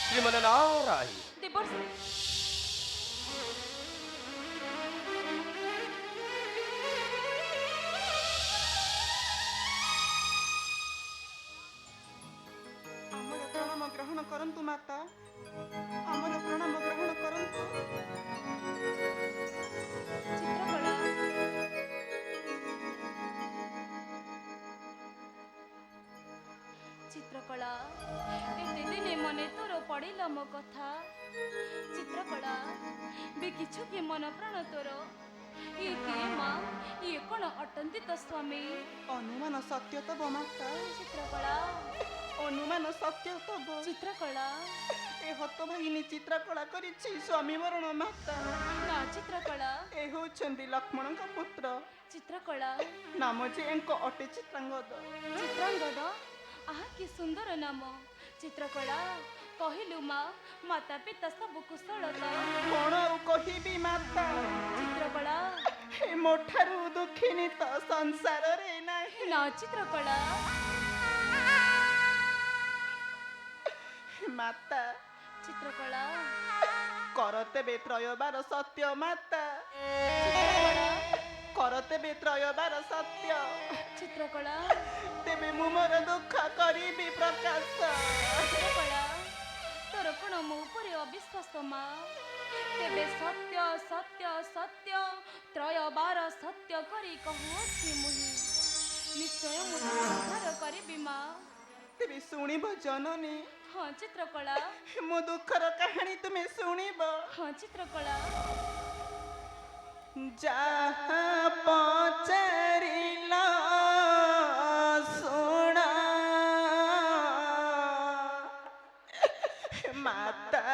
ଶ୍ରୀମାନ ନାରାୟଣ। ଦେବର୍ଷି ଆମର ପ୍ରଣାମ ଗ୍ରହଣ କରନ୍ତୁ ମାତା, ଆମର ପ୍ରଣାମ ଗ୍ରହଣ କରନ୍ତୁ। ଚିତ୍ରକଳା ଚିତ୍ରକଳା ଏତେ ଦିନେ ମନେ ତୋର ପଡ଼ିଲା ମୋ କଥା। ଚିତ୍ରକଳା ବିକିଛୁ କି ମନ ପ୍ରାଣ ତୋର? ଇଏ କିଏ ମା, ଇଏ କ'ଣ ଅଟନ୍ତି ତ ସ୍ୱାମୀ? ଅନୁମାନ ସତ୍ୟ ତବ ମାତା, ଚିତ୍ରକଳା ଅନୁମାନ ସତ୍ୟ ତବ। ଚିତ୍ରକଳା ଏ ହତଭାଗିନୀ ଚିତ୍ରକଳା କରିଛି ସ୍ୱାମୀ ମରଣ ମାତା। ନା ଚିତ୍ରକଳା ଏ ହେଉଛନ୍ତି ଲକ୍ଷ୍ମଣଙ୍କ ପୁତ୍ର, ଚିତ୍ରକଳା ନାମ ଯେ ଏଙ୍କ ଅଟେ ଚିତ୍ରାଙ୍ଗଦ। ଚିତ୍ରାଙ୍ଗଦ, ଆହା କି ସୁନ୍ଦର ନାମ। ଚିତ୍ରକଳା କହିଲୁ ମା, ମାତା ପିତା ସବୁ କୁଶଳ ତ? କ'ଣ ଆଉ କହିବି ମାତା, ଚିତ୍ରକଳା ଏ ମୋ ଠାରୁ ଦୁଃଖିନୀ ତ ସଂସାରରେ ନାହିଁ। ନା ଚିତ୍ରକଳା ମାତା ଚିତ୍ରକଳା କର ତେବେ ତ୍ରୟବାର ସତ୍ୟ ମାତା, ଚିତ୍ରକଳା କର ତେବେ ତ୍ରୟବାର ସତ୍ୟ, ଚିତ୍ରକଳା ତେବେ ମୁଁ ମୋର ଦୁଃଖ କରିବି ପ୍ରକାଶ। ଚିତ୍ରକଳା ତୋର କ'ଣ ମୋ ଉପରେ ଅବିଶ୍ୱାସ ମା? ତେବେ ସତ୍ୟ ସତ୍ୟ ସତ୍ୟ ତ୍ରୟବାର ସତ୍ୟ କରି କହୁଅଛି ମୁହିଁ, ନିଶ୍ଚୟ ମୁଁ ତୋର ଉଦ୍ଧାର କରିବି ମା। ତେବେ ଶୁଣିବ ଜନନୀ, ହଁ ଚିତ୍ରକଳା, ମୋ ଦୁଃଖର କାହାଣୀ ତୁମେ ଶୁଣିବ। ହଁ ଚିତ୍ରକଳା ଯାହା ପଚାରିଲ ଶୁଣ ମାତା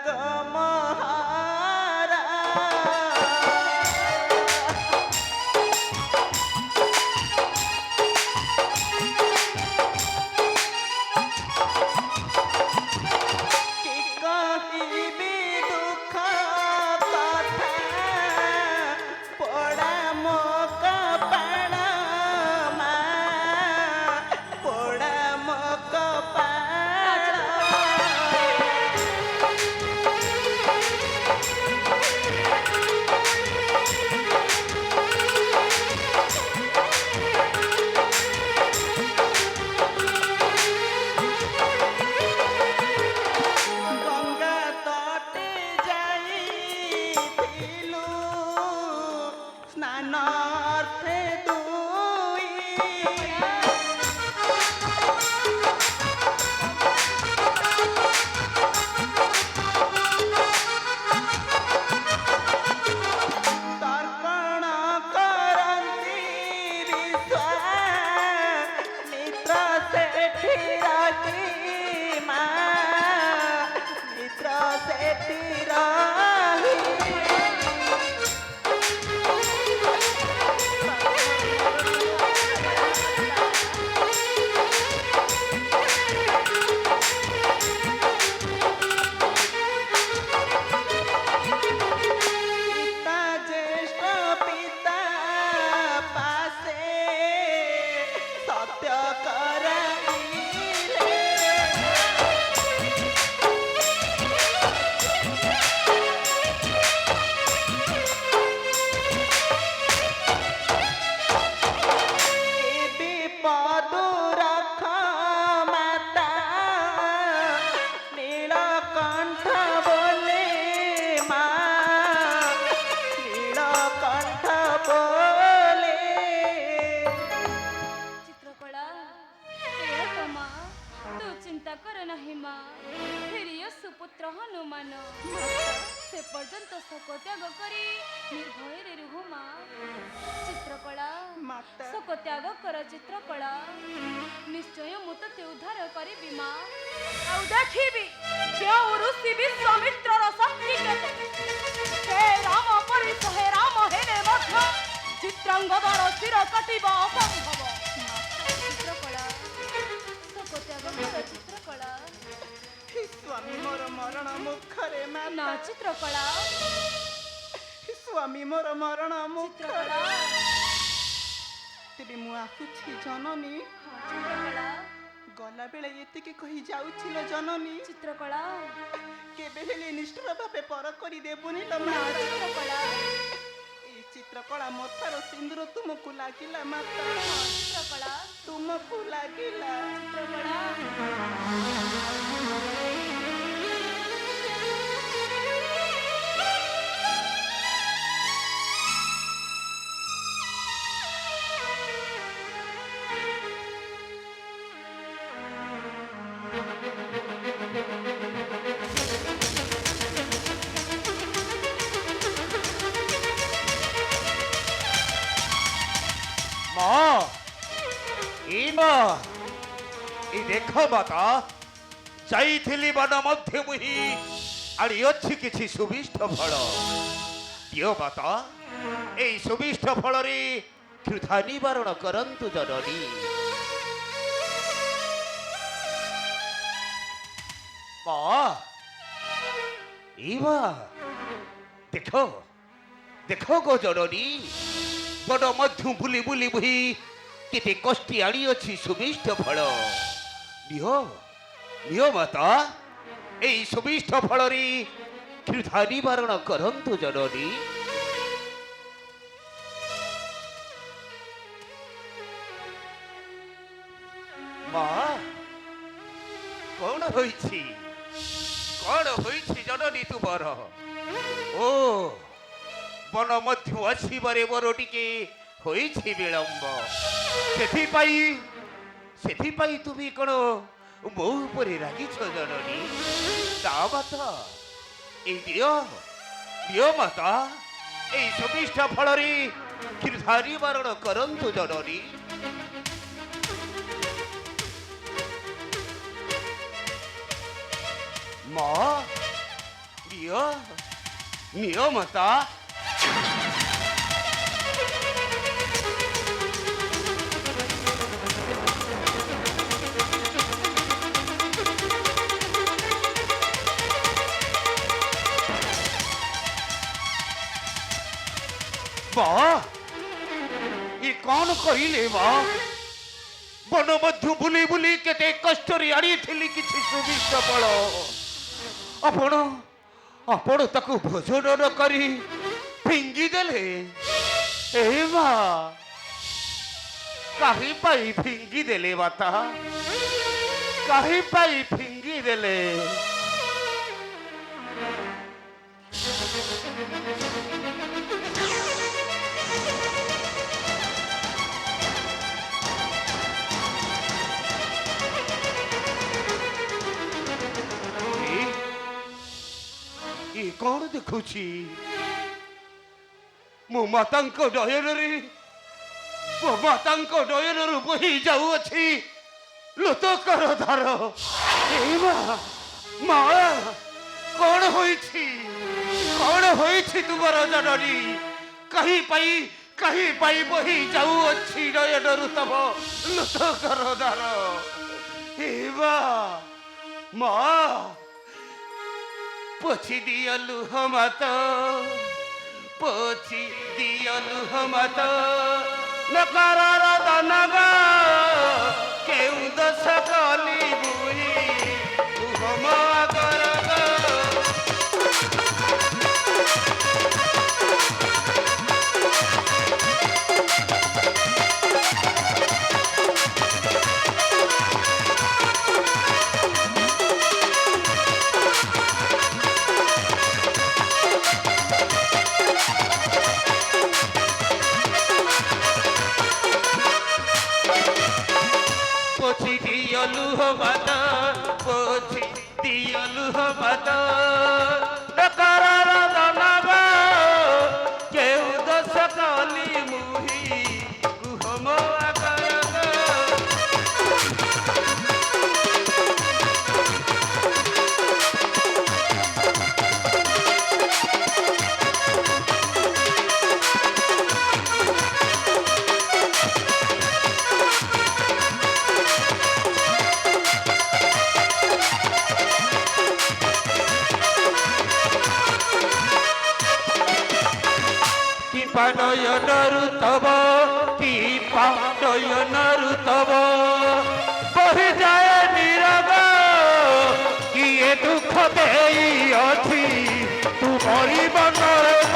ଗମହାରା, କି କହିବି ଦୁଃଖ କଥା, ପୋଡ଼ା ମୋ କପାଳ ମା, ପୋଡ଼ା ମୋ କପାଳ। ଗଙ୍ଗା ତଟେ ଯାଇଥିଲୁ ସ୍ନାନାର୍ଥେ ଦୁଇ, ତର୍ପଣ କରନ୍ତି ବିଶ୍ୱାମିତ୍ର ସେଠି ରହି ମା, ମିତ୍ର ସେଠି ରହି। ପିତା ଜ୍ୟେଷ୍ଠ ପିତା ପାଶେ ସତ୍ୟ କରାଇଲେ, ଏ ବିପଦୁ ରଖ ମାତା, ନୀଳକଣ୍ଠ ବୋଲେ ମା, ନୀଳକଣ୍ଠ ବୋଲେ। ଚିତ୍ରକଳା ଏୟା ତ ମା, ତୁ ଚିନ୍ତା କର ନାହିଁ ମା, ଫେରିୟ ସୁପୁତ୍ର ହନୁମାନ ସେ ପର୍ଯ୍ୟନ୍ତ ଶୋକ ତ୍ୟାଗ କରି ନିର୍ଭୟରେ ରୁହ ମା। ଚିତ୍ରକଳା ମାତା ଶୋକ ତ୍ୟାଗ କର ଚିତ୍ରକଳା, ନିଶ୍ଚୟ ମୁଁ ତତେ ଉଦ୍ଧାର କରିବି ମା। ଆଉ ଦେଖିବି କେଉଁ ଋଷି ବିଶ୍ୱାମିତ୍ରର ଶକ୍ତି କେତେ। ସେ ରାମ ପରି ଶହେ ରାମ ହେଲେ ମଧ୍ୟ ଚିତ୍ରାଙ୍ଗଦର ଶିର କାଟିବା ଅସମ୍ଭବ। ଚିତ୍ରକଳା ଶୋକ ତ୍ୟାଗ କର ଚିତ୍ରକଳା। ସ୍ୱାମୀ ମୋର ମରଣ ମୁଖରେ ନା ମାତା, ଚିତ୍ରକଳା ସ୍ୱାମୀ ମୋର ମରଣ ମୁଖରେ। ଚିତ୍ରକଳା ତେବେ ମୁଁ ଆସୁଛି ଜନନୀ, ଚିତ୍ରକଳା ଗଲା ବେଳେ ଏତିକି କହି ଯାଉଥିଲ ଜନନୀ ଚିତ୍ରକଳା କେବେ ହେଲେ ନିଷ୍ଠୁର ଭାବେ ପର କରି ଦେବୁନି ଲୋ ମା। ଚିତ୍ରକଳା ଏଇ ଚିତ୍ରକଳା ମଥାର ସିନ୍ଦୁର ତୁମକୁ ଲାଗିଲା ମାତା। ଚିତ୍ରକଳା ତୁମକୁ ଲାଗିଲା। ଚିତ୍ରକଳା মা এই মা এই দেখো মাতা যাইଥିଲି বନ ମଧ୍ୟ ମୁହିଁ ଆଣି ଅଛି କିଛି ସୁବିଷ୍ଟ ଫଳ ଦିଅ ମାତା এই ସୁବିଷ୍ଟ ଫଳରେ କ୍ଷୁଧା ନିବାରଣ କରନ୍ତୁ ଜନନୀ। ମା এই মা দেখো দেখো গো জননী বন ମଧ୍ୟ ବୁଲି ବୁଲି ବୁହି କେତେ କଷ୍ଟି ଆଣିଅଛି ସୁବିଷ୍ଟ ଫଳ ନିଅ ନିଅ ମାତା এই ସୁବିଷ୍ଟ ଫଳରେ କ୍ଷୁଧା ନିବାରଣ କରନ୍ତୁ ଜନନୀ। ମା କଣ ହୋଇଛି ଜନନୀ ତୁମର? ଓ ବନ ମଧ୍ୟ ଆସିବାରେ ମୋର ଟିକେ ହୋଇଛି ବିଳମ୍ବ ସେଥିପାଇଁ ତୁମେ କଣ ମୋ ଉପରେ ରାଗିଛ ଜନନୀ? ତା ମାତା এই ଦିଅ ମାତା এই ସୁବିଷ୍ଟ ଫଳରେ କ୍ଷୁଧା ନିବାରଣ କରନ୍ତୁ ଜନନୀ। ମା ନିଅ ମାତା ये कौन कहले बा बन मध्य बुली बुली केते कष्टरी आड़ी थिली किछि सुविष्ट फल आपण आपण ताकू भोजन न करी फिंगी देले ए बा काहे पाई फिंगी देले बाता काहे पाई फिंगी देले? कौन देखुची मो मातांको नयनरू बही जाऊअछि लोतकर धार। ए मां कौन होइछि तुमर जननी कहीं पाई बही जाऊअछि नयनरू तब लोतकर धार। ए मां पोछि दियलु हमत नकार दनग केउ दश कली बुही हम करग। पोछि दियलु हमत नकार दनग केउ दश कली मुही हम करग। नयनरु तब कि नयनरु तब ରହିଯାଏ ନିରବ କିଏ ଦୁଃଖ ଦେଇଅଛି ତୁ କରିବ ନରକ।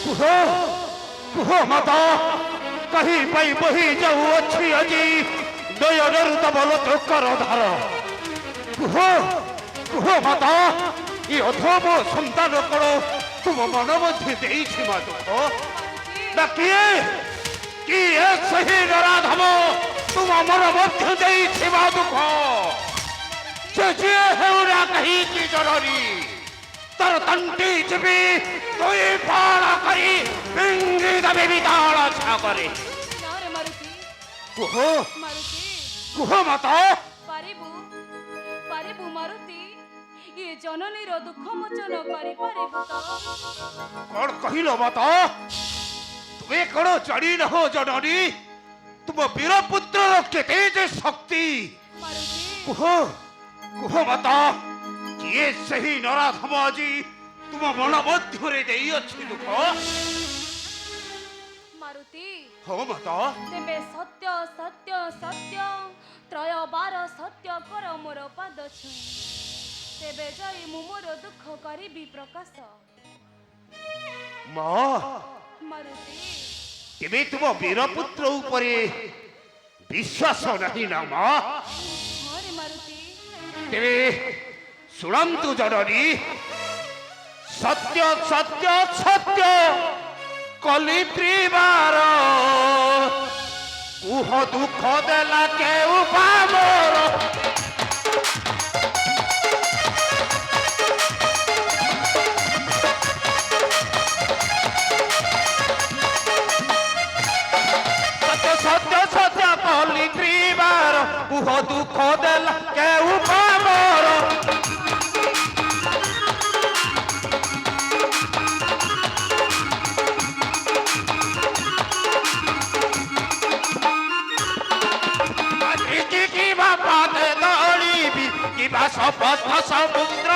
କୁହ କୁହ ମାତା କାହିଁ ପାଇଁ ବହି ଯାଉଅଛି ଆଜି ଦୟରୁ ତବଲ ଚୋକର ଧାର। କୁହ କୁହ ମାତା ଏ ଅଧମ ସନ୍ତାନ କଣ ତୁମ ମନ ମଧ୍ୟ ଦେଇଛି ମା ଦୁଃଖ ନା କିଏ କିଏ ସେହି ନରାଧମ ତୁମ ମନ ମଧ୍ୟ ଦେଇଛି ମା ଦୁଃଖ। ସେ ଯିଏ ହେଉନା କାହିଁକି ଜନନୀ ତାର ତଣ୍ଟି ଚିପି ଦୁଇ ଫାଳ କରି ଫିଙ୍ଗି ଦେବେ ବିତାଳ ଛାଗରେ। ନାରେ ମାରୁତି କୁହ ମାରୁତି କୁହ ମାତା ପାରିବୁ ପାରିବୁ ମାରୁତି ଏ ଜନନୀର ଦୁଃଖ ମୋଚନ କରିପାରିବୁ ତ? କଣ କହିଲ ମାତା ତୁମେ କଣ ଜାଣି ନାହଁ ଜନନୀ ତୁମ ବୀରପୁତ୍ରର କେତେ ଯେ ଶକ୍ତି। ମାରୁତି କୁହ କୁହ ମାତା କିଏ ସେହି ନରାଧମ ଆଜି ତୁମ ମନ ମଧ୍ୟରେ ଦେଇଅଛି ଦୁଃଖ। ମାରୁତି ହଁ ମାତା ତେବେ ସତ୍ୟ ସତ୍ୟ ସତ୍ୟ ତ୍ରୟ ବାର ସତ୍ୟ କର ମୋର ପାଦ ଛୁଇଁ ତେବେ ଯାଇ ମୁଁ ମୋର ଦୁଃଖ କରିବି ପ୍ରକାଶ। ମା ମାରୁତି ତେବେ ତୁମ ବୀରପୁତ୍ର ଉପରେ ବିଶ୍ୱାସ ନାହିଁ ନା ମା? ହରେ ମାରୁତି ତେବେ ଶୁଣନ୍ତୁ ଜନନୀ ସତ୍ୟ ସତ୍ୟ ସତ୍ୟ କଲି ପ୍ରିବାର କୁହ ଦୁଃଖ ଦେଲା କେଉ ପାମର। ସତ୍ୟ ସତ୍ୟ କଲି ପ୍ରିବାର କୁହ ଦୁଃଖ ଦେଲା କେଉ ପାମର। কিবা শপথ সমুদ্র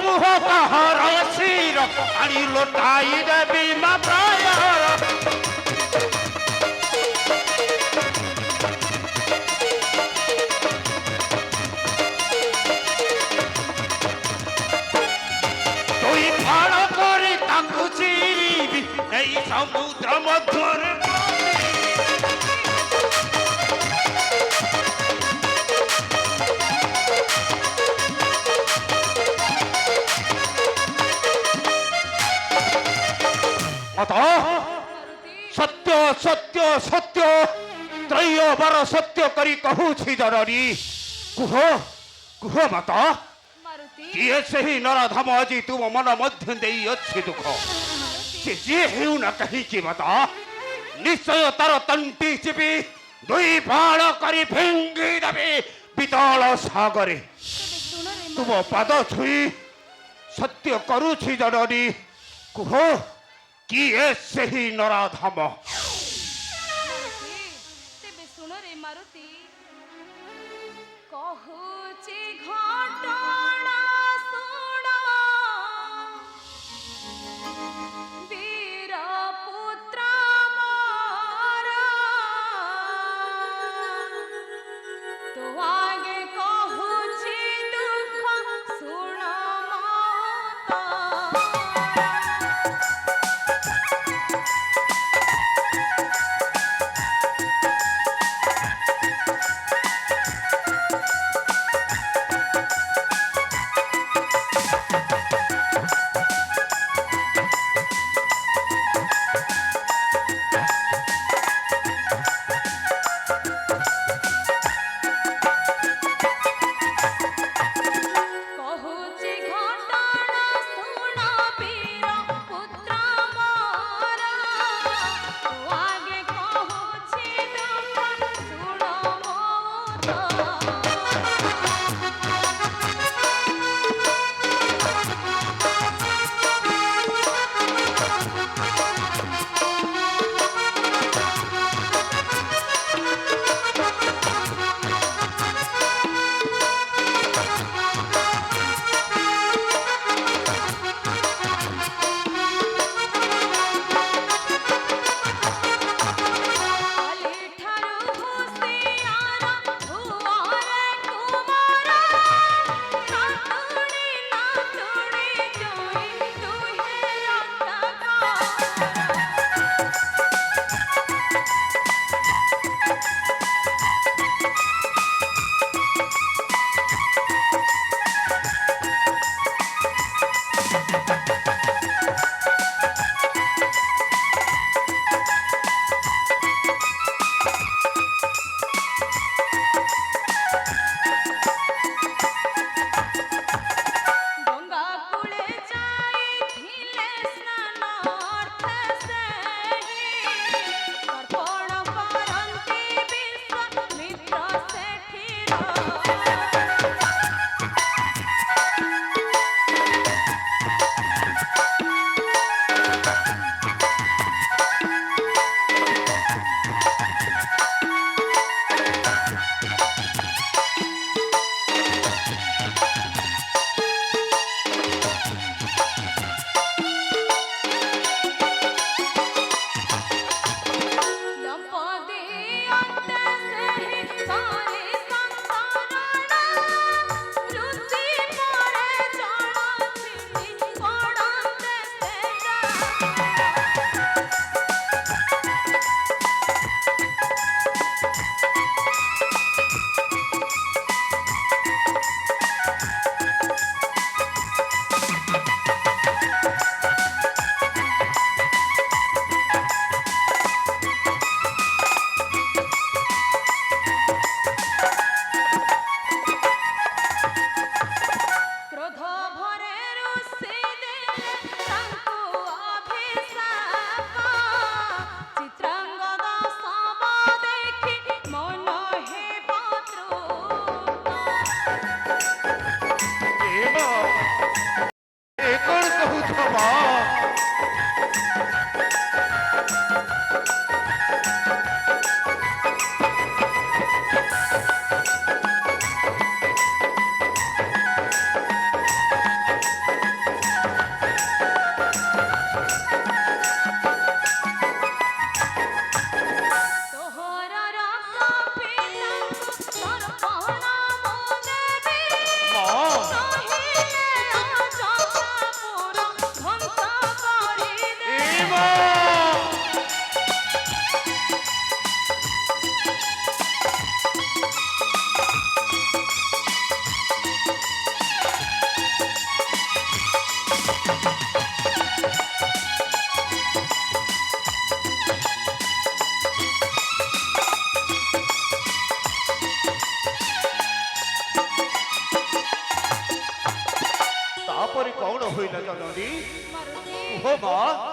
কুহ কাহর শির আনি লোটাই দেবী মা প্রায়। এই সমুদ্র মধ্যরে সত্য সত্য সত্য ত্রয়বার সত্য করি কহুছি জননী কুহ কুহ মাতা ମାରୁତି କିଏ ସେହି ନରାଧମ ଆଜି ତୁମ ମନ ମଧ୍ୟ ଦେଇଅଛି ଦୁଃଖ। ସେ ଯିଏ ହେଉନା କାହିଁକି ମାତା ନିଶ୍ଚୟ ତାର ତଣ୍ଟି ଚିପି ଦୁଇ ଫାଳ କରି ଫିଙ୍ଗି ଦେବେ ବିତଳ ସାଗରେ। ତେବେ ଶୁଣରେ ତୁମ ପାଦ ଛୁଇଁ ସତ୍ୟ କରୁଛି ଜନନୀ କୁହ କିଏ ସେହି ନରାଧମ। ମାରୁତି ତେବେ ଶୁଣରେ ମାରୁତି କହୁଛି ଘଟଣା ଶୁଣ ବୀର ପୁତ୍ର ମୋର ତୋ ଆଗେ କହୁଛି ଦୁଃଖ ଶୁଣ ମତ। ତାପରେ କଣ ହୋଇଲା ଜନନୀ? ମାରୁତି କୁହ ମା।